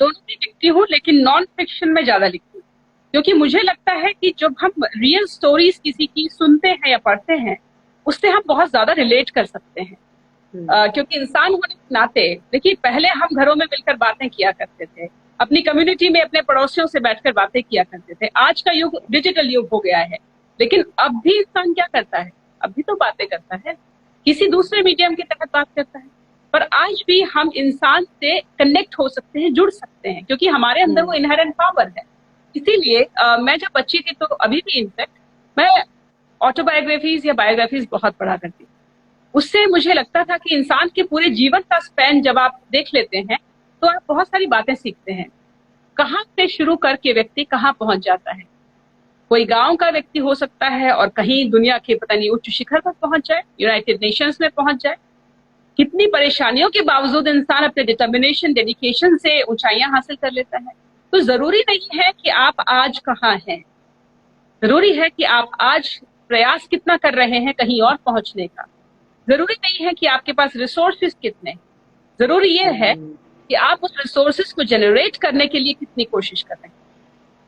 [SPEAKER 2] दोनों भी लिखती हूँ, लेकिन नॉन फिक्शन में ज्यादा लिखती हूँ, क्योंकि मुझे लगता है कि जब हम रियल स्टोरीज किसी की सुनते हैं या पढ़ते हैं, उससे हम बहुत ज्यादा रिलेट कर सकते हैं। क्योंकि इंसान होने के नाते, देखिए, पहले हम घरों में मिलकर बातें किया करते थे, अपनी कम्युनिटी में अपने पड़ोसियों से बैठकर बातें किया करते थे। आज का युग डिजिटल युग हो गया है, लेकिन अब भी इंसान क्या करता है? अब भी तो बातें करता है, किसी दूसरे मीडियम के तहत बात करता है, पर आज भी हम इंसान से कनेक्ट हो सकते हैं, जुड़ सकते हैं, क्योंकि हमारे अंदर वो इनहेरेंट पावर है। इसीलिए मैं जब बच्ची थी, तो अभी भी इनफैक्ट मैं ऑटोबायोग्राफीज या बायोग्राफीज बहुत पढ़ा करती थी। उससे मुझे लगता था कि इंसान के पूरे जीवन का स्पैन जब आप देख लेते हैं, तो आप बहुत सारी बातें सीखते हैं। कहाँ से शुरू करके व्यक्ति कहाँ पहुंच जाता है। कोई गांव का व्यक्ति हो सकता है और कहीं दुनिया के पता नहीं उच्च शिखर पर पहुंच जाए, यूनाइटेड नेशंस में पहुंच जाए। कितनी परेशानियों के बावजूद इंसान अपने डिटर्मिनेशन, डेडिकेशन से ऊंचाइयां हासिल कर लेता है। तो जरूरी नहीं है कि आप आज कहाँ हैं, जरूरी है कि आप आज प्रयास कितना कर रहे हैं कहीं और पहुंचने का। जरूरी नहीं है कि आपके पास रिसोर्सेज कितने, जरूरी ये है कि आप उस रिसोर्सेज को जनरेट करने के लिए कितनी कोशिश कर रहे हैं।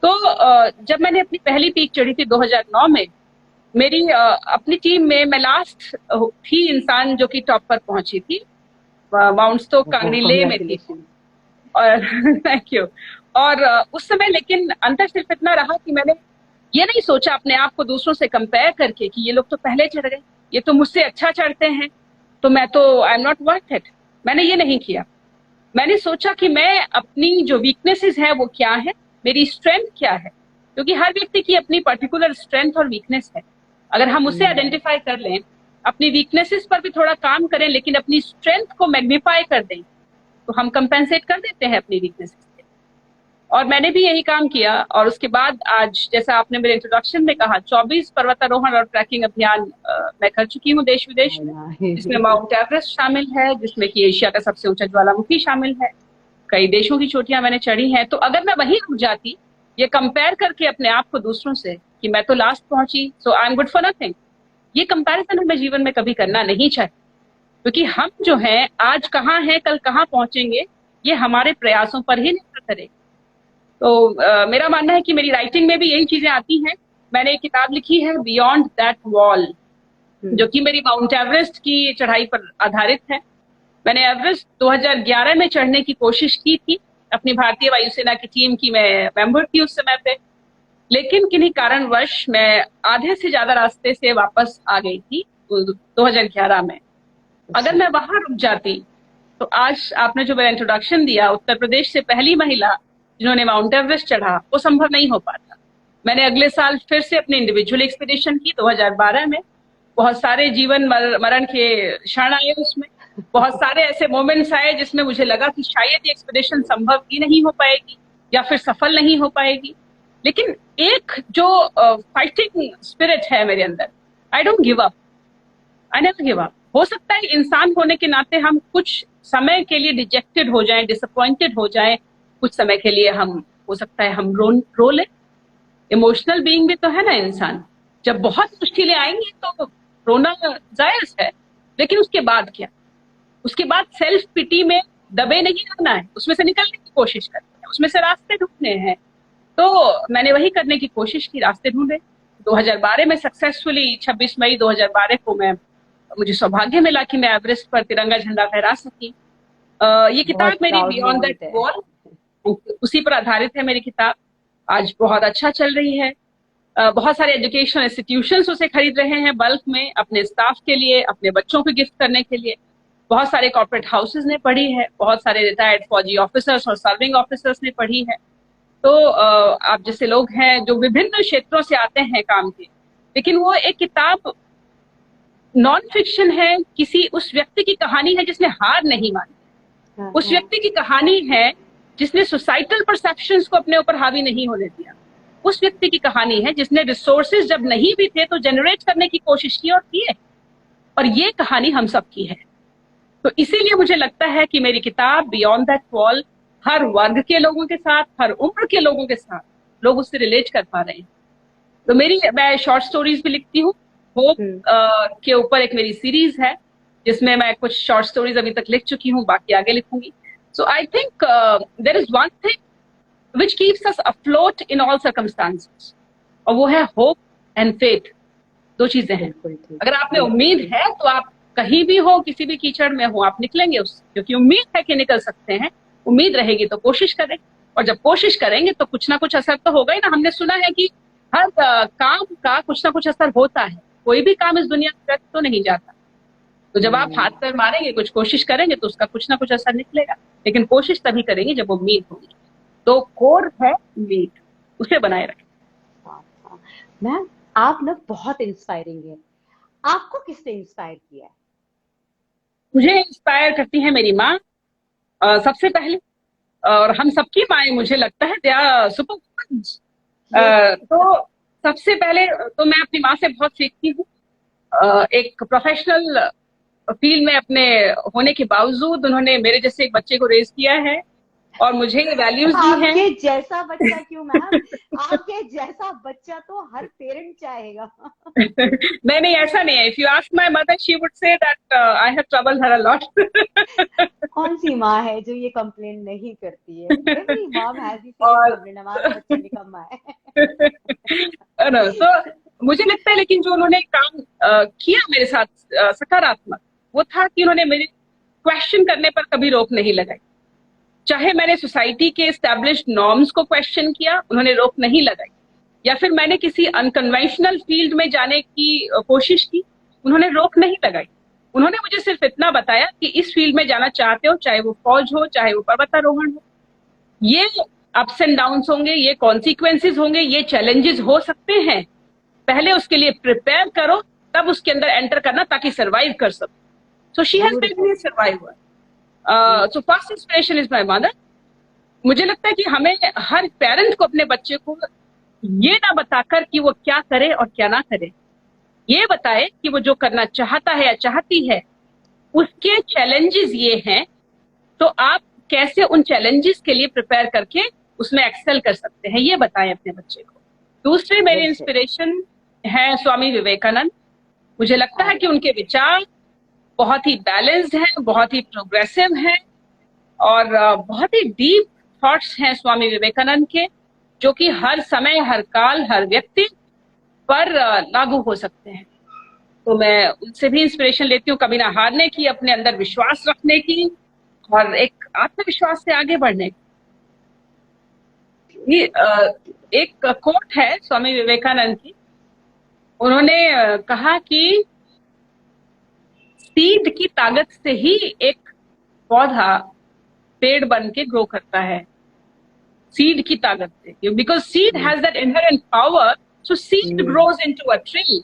[SPEAKER 2] तो जब मैंने अपनी पहली पीक चढ़ी थी 2009 में, मेरी अपनी टीम में मैं लास्ट थी इंसान जो कि टॉप पर पहुंची थी। माउंट स्टोक कांगड़ी ले में थी।
[SPEAKER 3] Congratulations.
[SPEAKER 2] और थैंक यू। और उस समय लेकिन अंतर सिर्फ इतना रहा कि मैंने ये नहीं सोचा अपने आप को दूसरों से कंपेयर करके कि ये लोग तो पहले चढ़ गए, ये तो मुझसे अच्छा चढ़ते हैं, तो मैं तो I am not worth it. मैंने ये नहीं किया। मैंने सोचा कि मैं अपनी जो वीकनेसेस है वो क्या है, मेरी स्ट्रेंथ क्या है, क्योंकि हर व्यक्ति की अपनी पर्टिकुलर स्ट्रेंथ और वीकनेस है। अगर हम उसे आइडेंटिफाई कर लें, अपनी वीकनेसेस पर भी थोड़ा काम करें, लेकिन अपनी स्ट्रेंथ को मैग्नीफाई कर दें, तो हम कंपेंसेट कर देते हैं अपनी वीकनेसेस से। और मैंने भी यही काम किया। और उसके बाद आज, जैसा आपने मेरे इंट्रोडक्शन में कहा, 24 पर्वतारोहण और ट्रैकिंग अभियान मैं कर चुकी हूँ देश विदेश में, जिसमें माउंट एवरेस्ट शामिल है, जिसमें कि एशिया का सबसे ऊंचा ज्वालामुखी शामिल है। कई देशों की चोटियां मैंने चढ़ी हैं। तो अगर मैं वहीं रुक जाती, ये कंपेयर करके अपने आप को दूसरों से कि मैं तो लास्ट पहुंची, so I am good for nothing, ये कंपैरिजन हमें जीवन में कभी करना नहीं चाहिए। क्योंकि हम जो हैं आज कहाँ हैं, कल कहाँ पहुंचेंगे, ये हमारे प्रयासों पर ही निर्भर करेगा। तो मेरा मानना है कि मेरी राइटिंग में भी यही चीजें आती हैं। मैंने एक किताब लिखी है बियॉन्ड दैट वॉल, जो कि मेरी माउंट एवरेस्ट की चढ़ाई पर आधारित है। मैंने एवरेस्ट 2011 में चढ़ने की कोशिश की थी। अपनी भारतीय वायुसेना की टीम की मैं मेंबर थी उस समय पे, लेकिन किन्हीं कारणवश मैं आधे से ज्यादा रास्ते से वापस आ गई थी 2011 में। अगर मैं वहां रुक जाती तो आज आपने जो मेरा इंट्रोडक्शन दिया, उत्तर प्रदेश से पहली महिला जिन्होंने माउंट एवरेस्ट चढ़ा, वो संभव नहीं हो पाता। मैंने अगले साल फिर से अपनी इंडिविजुअल एक्सपीडिशन की 2012 में। बहुत सारे जीवन मरण के क्षण आए उसमें, बहुत सारे ऐसे मोमेंट्स आए जिसमें मुझे लगा कि शायद ये एक्सपीडिशन संभव ही नहीं हो पाएगी या फिर सफल नहीं हो पाएगी। लेकिन एक जो फाइटिंग स्पिरिट है मेरे अंदर, I don't give up, I never give up. हो सकता है इंसान होने के नाते हम कुछ समय के लिए डिजेक्टेड हो जाएं, डिसअपॉइंटेड हो जाएं, कुछ समय के लिए हम, हो सकता है हम रो ले। इमोशनल बीइंग भी तो है ना इंसान। जब बहुत मुश्किलें आएंगी तो रोना जायज है, लेकिन उसके बाद क्या? उसके बाद सेल्फ पिटी में दबे नहीं रहना है, उसमें से निकलने की कोशिश करनी है, उसमें से रास्ते ढूंढने हैं। तो मैंने वही करने की कोशिश की, रास्ते ढूंढे। 2012 में सक्सेसफुली 26 मई 2012 को मुझे सौभाग्य मिला कि मैं एवरेस्ट पर तिरंगा झंडा फहरा सकी। ये किताब मेरी बियॉन्ड दैट वॉल, उसी पर आधारित है मेरी किताब। आज बहुत अच्छा चल रही है। बहुत सारे एजुकेशनल इंस्टीट्यूशंस उसे खरीद रहे हैं बल्क में, अपने स्टाफ के लिए, अपने बच्चों को गिफ्ट करने के लिए। बहुत सारे कॉर्पोरेट हाउसेज ने पढ़ी है, बहुत सारे रिटायर्ड फौजी ऑफिसर्स और सर्विंग ऑफिसर्स ने पढ़ी है। तो आप जैसे लोग हैं जो विभिन्न क्षेत्रों से आते हैं काम के, लेकिन वो एक किताब नॉन फिक्शन है, किसी उस व्यक्ति की कहानी है जिसने हार नहीं मानी। उस व्यक्ति की कहानी है जिसने सोसाइटल परसेप्शंस को अपने ऊपर हावी नहीं होने दिया। उस व्यक्ति की कहानी है जिसने रिसोर्सेज जब नहीं भी थे तो जनरेट करने की कोशिश की और किए। और ये कहानी हम सब की है। तो इसीलिए मुझे लगता है कि मेरी किताब बियॉन्ड दैट वॉल हर वर्ग के लोगों के साथ, हर उम्र के लोगों के साथ, लोग उससे रिलेट कर पा रहे हैं। तो मैं शॉर्ट स्टोरीज भी लिखती हूँ। होप के ऊपर एक मेरी सीरीज है जिसमें मैं कुछ शॉर्ट स्टोरीज अभी तक लिख चुकी हूँ, बाकी आगे लिखूंगी। So I think there is one thing which keeps us afloat in all circumstances, और वो है होप एंड फेथ। दो चीजें हैं। अगर आप में उम्मीद है तो आप कहीं भी हो, किसी भी कीचड़ में हो, आप निकलेंगे उससे, क्योंकि उम्मीद है कि निकल सकते हैं। उम्मीद रहेगी तो कोशिश करें, और जब कोशिश करेंगे तो कुछ ना कुछ असर तो होगा ही ना। हमने सुना है कि हर काम का कुछ ना कुछ असर होता है। कोई भी काम इस दुनिया में व्यर्थ तो नहीं जाता। तो जब आप हाथ पैर मारेंगे, कुछ कोशिश करेंगे, तो उसका कुछ ना कुछ असर निकलेगा। लेकिन कोशिश तभी करेंगे जब उम्मीद होगी। तो कोर है उम्मीद, उसे बनाए रखें।
[SPEAKER 3] मैम, आप ना बहुत इंस्पायरिंग है। आपको किसने इंस्पायर किया है?
[SPEAKER 2] मुझे इंस्पायर करती है मेरी माँ सबसे पहले, और हम सबकी माएँ मुझे लगता है दे आर सुपर वुमन्स। तो सबसे पहले तो मैं अपनी माँ से बहुत सीखती हूँ। एक प्रोफेशनल फील्ड में अपने होने के बावजूद उन्होंने मेरे जैसे एक बच्चे को रेज किया है और मुझे ये वैल्यूज दी हैं।
[SPEAKER 3] आपके जैसा बच्चा क्यों मैम? आपके जैसा बच्चा तो हर पेरेंट चाहेगा।
[SPEAKER 2] नहीं, ऐसा नहीं है। If you ask my mother, she would say that I have troubled her a lot.
[SPEAKER 3] कौन सी माँ है जो ये कंप्लेन नहीं करती है? Every mom has this complain, हमारा बच्चा निकम्मा है।
[SPEAKER 2] तो मुझे लगता है लेकिन जो उन्होंने काम किया मेरे साथ सकारात्मक, वो था कि उन्होंने मेरे क्वेश्चन करने पर कभी रोक नहीं लगाई। चाहे मैंने सोसाइटी के एस्टैब्लिश्ड नॉर्म्स को क्वेश्चन किया, उन्होंने रोक नहीं लगाई, या फिर मैंने किसी अनकन्वेंशनल फील्ड में जाने की कोशिश की, उन्होंने रोक नहीं लगाई। उन्होंने मुझे सिर्फ इतना बताया कि इस फील्ड में जाना चाहते हो, चाहे वो फौज हो, चाहे वो पर्वतारोहण हो, ये अप्स एंड डाउन्स होंगे, ये कॉन्सिक्वेंसेज होंगे, ये चैलेंजेस हो सकते हैं, पहले उसके लिए प्रिपेयर करो, तब उसके अंदर एंटर करना ताकि सर्वाइव कर सको। So she has made me survivor. So first inspiration is my mother. मुझे लगता है कि हमें हर पेरेंट को अपने बच्चे को ये ना बताकर कि वो क्या करे और क्या ना करे, ये बताए कि वो जो करना चाहता है या चाहती है उसके चैलेंजेस ये हैं, तो आप कैसे उन चैलेंजेस के लिए प्रिपेयर करके उसमें एक्सेल कर सकते हैं, ये बताएं अपने बच्चे को। दूसरे मेरे इंस्पिरेशन है स्वामी विवेकानंद। मुझे लगता है कि उनके विचार बहुत ही बैलेंस्ड हैं, बहुत ही प्रोग्रेसिव हैं, और बहुत ही डीप थॉट्स हैं स्वामी विवेकानंद के, जो कि हर समय, हर काल, हर व्यक्ति पर लागू हो सकते हैं। तो मैं उनसे भी इंस्पिरेशन लेती हूँ, कभी ना हारने की, अपने अंदर विश्वास रखने की और एक आत्मविश्वास से आगे बढ़ने की। एक कोट है स्वामी विवेकानंद की, उन्होंने कहा कि सीड की ताकत से ही एक पौधा पेड़ बन के ग्रो करता है, सीड की ताकत से, because seed has that inherent power, so seed grows into a tree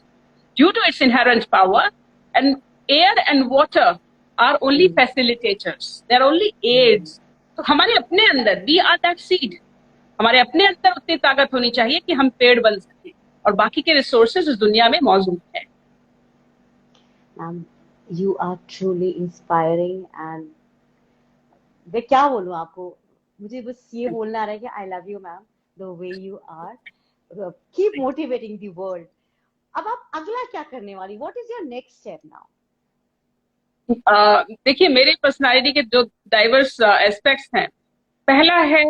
[SPEAKER 2] due to its inherent power, and air and water are only facilitators, they are only aids. तो हमारे अपने अंदर, वी आर दैट सीड, हमारे अपने अंदर उतनी ताकत होनी चाहिए कि हम पेड़ बन सके, और बाकी के रिसोर्सेज इस दुनिया में मौजूद है।
[SPEAKER 3] You are truly inspiring and मैं क्या बोलूं आपको, मुझे बस ये बोलना आ रहा है कि I love you ma'am, the way you are, keep motivating the world। अब आप अगला क्या करने वाली, what is your next step now?
[SPEAKER 2] देखिए, मेरे पर्सनालिटी के जो डाइवर्स एस्पेक्ट्स हैं, पहला है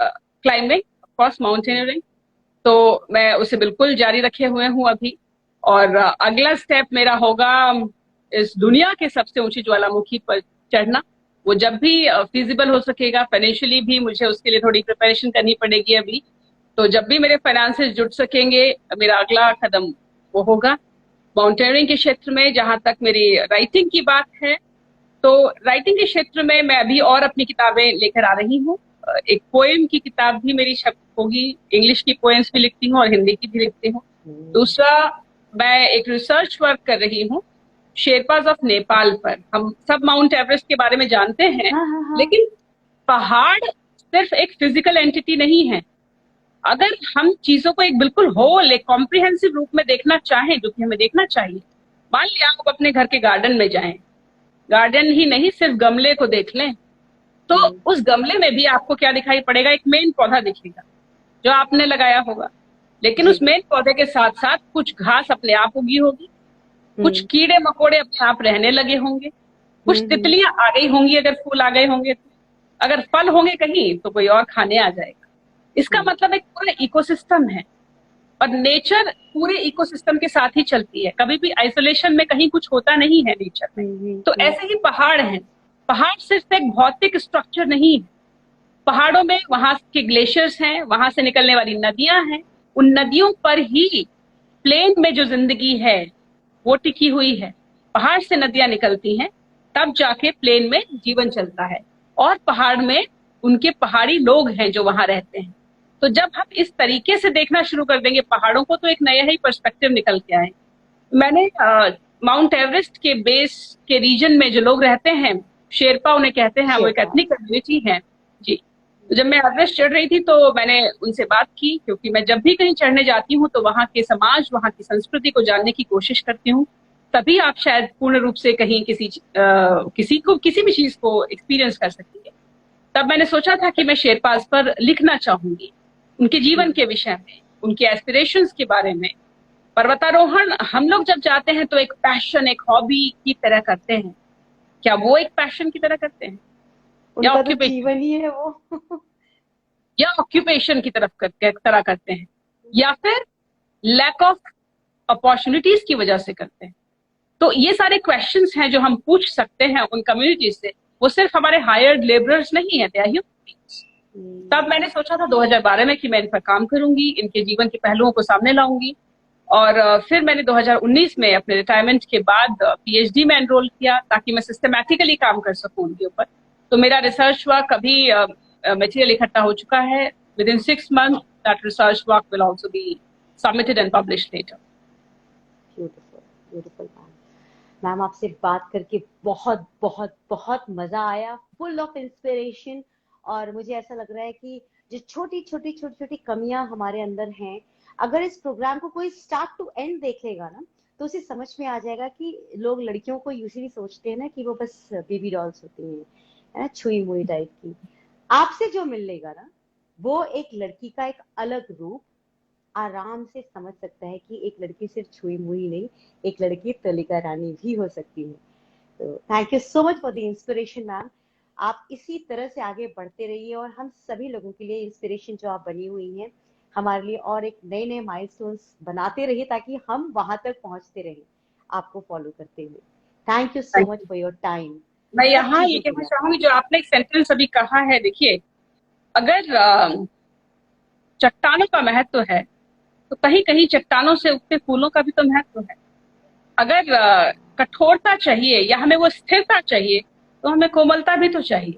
[SPEAKER 2] क्लाइंबिंग, ऑफ कोर्स माउंटेनियरिंग, तो मैं उसे बिल्कुल जारी रखे हुए हूँ अभी। और अगला स्टेप मेरा होगा इस दुनिया के सबसे ऊंची ज्वालामुखी पर चढ़ना। वो जब भी फिजिबल हो सकेगा, फाइनेंशियली भी मुझे उसके लिए थोड़ी प्रिपरेशन करनी पड़ेगी अभी, तो जब भी मेरे फाइनेंसेस जुट सकेंगे, मेरा अगला कदम वो होगा माउंटेनियरिंग के क्षेत्र में। जहां तक मेरी राइटिंग की बात है, तो राइटिंग के क्षेत्र में मैं अभी और अपनी किताबें लेकर आ रही हूँ। एक पोएम की किताब भी मेरी छप होगी, इंग्लिश की पोएम्स भी लिखती हूँ और हिंदी की भी लिखती हूँ। दूसरा, मैं एक रिसर्च वर्क कर रही हूँ शेरपाज ऑफ नेपाल पर। हम सब माउंट एवरेस्ट के बारे में जानते हैं, लेकिन पहाड़ सिर्फ एक फिजिकल एंटिटी नहीं है। अगर हम चीजों को एक बिल्कुल होल, एक कॉम्प्रिहेंसिव रूप में देखना चाहें, जो कि हमें देखना चाहिए, मान लिया आप अपने घर के गार्डन में जाएं, गार्डन ही नहीं सिर्फ गमले को देख लें, तो उस गमले में भी आपको क्या दिखाई पड़ेगा, एक मेन पौधा दिखेगा जो आपने लगाया होगा, लेकिन उस मेन पौधे के साथ साथ कुछ घास अपने आप उगी होगी, कुछ कीड़े मकोड़े अपने आप रहने लगे होंगे, कुछ तितलियां आ गई होंगी अगर फूल आ गए होंगे, अगर फल होंगे कहीं तो कोई और खाने आ जाएगा। इसका मतलब एक पूरा इकोसिस्टम है, और नेचर पूरे इकोसिस्टम के साथ ही चलती है, कभी भी आइसोलेशन में कहीं कुछ होता नहीं है नेचर में। तो ऐसे ही पहाड़ हैं। पहाड़ सिर्फ एक भौतिक स्ट्रक्चर नहीं है, पहाड़ों में वहां के ग्लेशियर्स हैं, वहां से निकलने वाली नदियां हैं, उन नदियों पर ही प्लेन में जो जिंदगी है वो टिकी हुई है। पहाड़ से नदियां निकलती हैं, तब जाके प्लेन में जीवन चलता है, और पहाड़ में उनके पहाड़ी लोग हैं जो वहां रहते हैं। तो जब हम इस तरीके से देखना शुरू कर देंगे पहाड़ों को, तो एक नया ही पर्सपेक्टिव निकल के आए। मैंने माउंट एवरेस्ट के बेस के रीजन में जो लोग रहते हैं, शेरपा उन्हें कहते हैं, वो एक एथनिक कम्युनिटी है जी। तो जब मैं एवरेस्ट चढ़ रही थी तो मैंने उनसे बात की, क्योंकि मैं जब भी कहीं चढ़ने जाती हूँ तो वहाँ के समाज, वहाँ की संस्कृति को जानने की कोशिश करती हूँ, तभी आप शायद पूर्ण रूप से कहीं किसी भी चीज को एक्सपीरियंस कर सकेंगे। तब मैंने सोचा था कि मैं शेरपास पर लिखना चाहूंगी, उनके जीवन के विषय में, उनके एस्पिरेशंस के बारे में। पर्वतारोहण हम लोग जब जाते हैं तो एक पैशन, एक हॉबी की तरह करते हैं, क्या वो एक पैशन की तरह करते हैं, या
[SPEAKER 3] ऑक्यूपेशन जीवन ही है वो
[SPEAKER 2] या ऑक्यूपेशन की तरह करते हैं, या फिर लैक ऑफ अपॉर्चुनिटीज की वजह से करते हैं। तो ये सारे क्वेश्चंस हैं जो हम पूछ सकते हैं उन कम्युनिटीज से। वो सिर्फ हमारे हायर्ड लेबरर्स नहीं है, दे आर ह्यूमन बीइंग्स। तब मैंने सोचा था 2012 में कि मैं इन पर काम करूंगी, इनके जीवन के पहलुओं को सामने लाऊंगी। और फिर मैंने 2019 में अपने रिटायरमेंट के बाद पीएचडी में एनरोल किया ताकि मैं सिस्टमैटिकली काम कर सकूं उनके ऊपर। तो मेरा रिसर्च वर्क अभी मटेरियल इकट्ठा हो चुका है। Within 6 months that research work will also be submitted and published later.
[SPEAKER 3] Beautiful beautiful ma'am. Ma'am आपसे बात करके बहुत बहुत बहुत मजा आया, फुल ऑफ इंस्पिरेशन। और मुझे ऐसा लग रहा है कि जो छोटी छोटी कमियां हमारे अंदर हैं, अगर इस प्रोग्राम को कोई स्टार्ट टू एंड देख लेगा ना, तो उसे समझ में आ जाएगा कि लोग लड़कियों को यूजुअली सोचते हैं ना कि वो बस बेबी डॉल्स होती हैं, है ना, छुई मुई टाइप की। आपसे जो मिल लेगा ना, वो एक लड़की का एक अलग रूप आराम से समझ सकता है कि एक लड़की सिर्फ छुई मुई नहीं, एक लड़की तलिका रानी भी हो सकती है। तो thank you so much for the inspiration ma'am. आप इसी तरह से आगे बढ़ते रहिए और हम सभी लोगों के लिए इंस्पिरेशन जो आप बनी हुई हैं, हमारे लिए और एक नए नए माइलस्टोन्स बनाते रहिए ताकि हम वहां तक पहुंचते रहें आपको फॉलो करते हुए। Thank you so much for your time.
[SPEAKER 2] मैं यहाँ ये कहना चाहूंगी, जो आपने एक सेंटेंस अभी कहा है, देखिए अगर चट्टानों का महत्व है तो कहीं कहीं चट्टानों से उगते फूलों का भी तो महत्व है। अगर कठोरता चाहिए या हमें वो स्थिरता चाहिए तो हमें कोमलता भी तो चाहिए।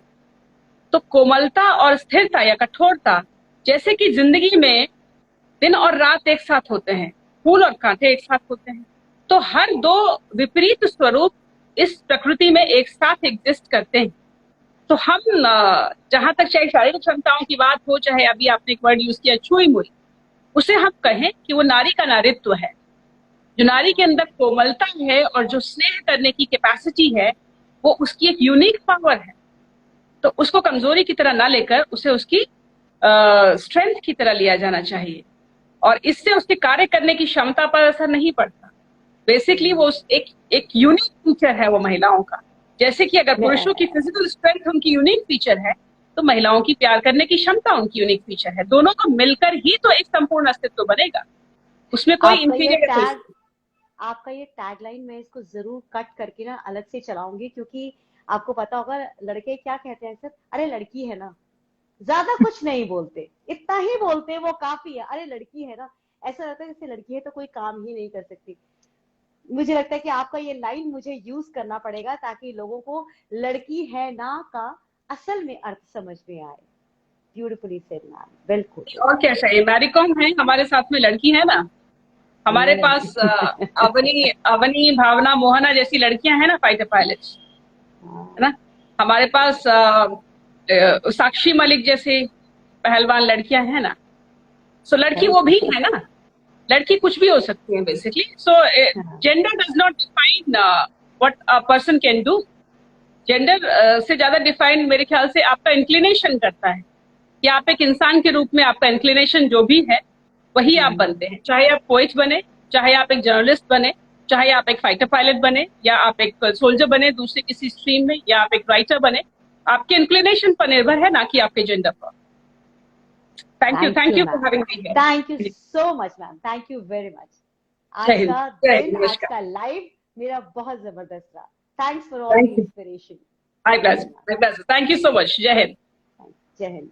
[SPEAKER 2] तो कोमलता और स्थिरता या कठोरता, जैसे कि जिंदगी में दिन और रात एक साथ होते हैं, फूल और कांटे एक साथ होते हैं, तो हर दो विपरीत स्वरूप इस प्रकृति में एक साथ एग्जिस्ट करते हैं। तो हम जहां तक चाहे शारीरिक क्षमताओं की बात हो, चाहे अभी आपने एक वर्ड यूज किया छुई मुई, उसे हम कहें कि वो नारी का नारित्व है। जो नारी के अंदर कोमलता है और जो स्नेह करने की कैपेसिटी है, वो उसकी एक यूनिक पावर है। तो उसको कमजोरी की तरह ना लेकर उसे उसकी स्ट्रेंथ की तरह लिया जाना चाहिए। और इससे उसके कार्य करने की क्षमता पर असर नहीं पड़ता। बेसिकली वो एक यूनिक फीचर है वो महिलाओं का। जैसे कि अगर पुरुषों की फिजिकल स्ट्रेंथ उनकी यूनिक फीचर है, तो महिलाओं की प्यार करने की क्षमता उनकी यूनिक फीचर है। दोनों को मिलकर ही तो एक संपूर्ण अस्तित्व बनेगा। उसमें कोई इंफीरियर।
[SPEAKER 3] आपका ये टैगलाइन मैं इसको जरूर कट करके ना अलग से चलाऊंगी, क्योंकि आपको पता होगा लड़के क्या कहते हैं सर, अरे लड़की है ना, ज्यादा कुछ नहीं बोलते, इतना ही बोलते हैं वो काफी है, अरे लड़की है ना। ऐसा लगता है जैसे लड़की है तो कोई काम ही नहीं कर सकती। मुझे लगता है कि आपका ये लाइन मुझे यूज करना पड़ेगा ताकि लोगों को लड़की है ना का असल में अर्थ समझ में आए। ब्यूटीफुली सेड मैम, बिल्कुल।
[SPEAKER 2] और क्या चाहिए, मैरी कॉम है हमारे साथ में, लड़की है ना। हमारे पास अवनी, भावना, मोहना जैसी लड़कियां हैं ना, फाइटर पायलट्स, है ना। हमारे पास साक्षी मलिक जैसे पहलवान लड़कियां हैं ना। सो लड़की वो भी है ना, लड़की कुछ भी हो सकती है basically. So gender does not define what a person can do. Gender से ज्यादा डिफाइन मेरे ख्याल से आपका इंक्लिनेशन करता है कि आप एक इंसान के रूप में आपका इंक्लिनेशन जो भी है वही आप बनते हैं। चाहे आप पोएट बने, चाहे आप एक जर्नलिस्ट बने, चाहे आप एक फाइटर पायलट बने, या आप एक सोल्जर बने दूसरे किसी स्ट्रीम में, या आप एक राइटर बने, आपके इंक्लिनेशन पर निर्भर है, ना कि आपके जेंडर पर। Thank you for having me here.
[SPEAKER 3] Thank you so much ma'am, thank you very much. आज का लाइव मेरा बहुत जबरदस्त रहा। Thanks for all the inspiration.
[SPEAKER 2] My pleasure, thank you so much. जय हिंद।
[SPEAKER 3] जय हिंद।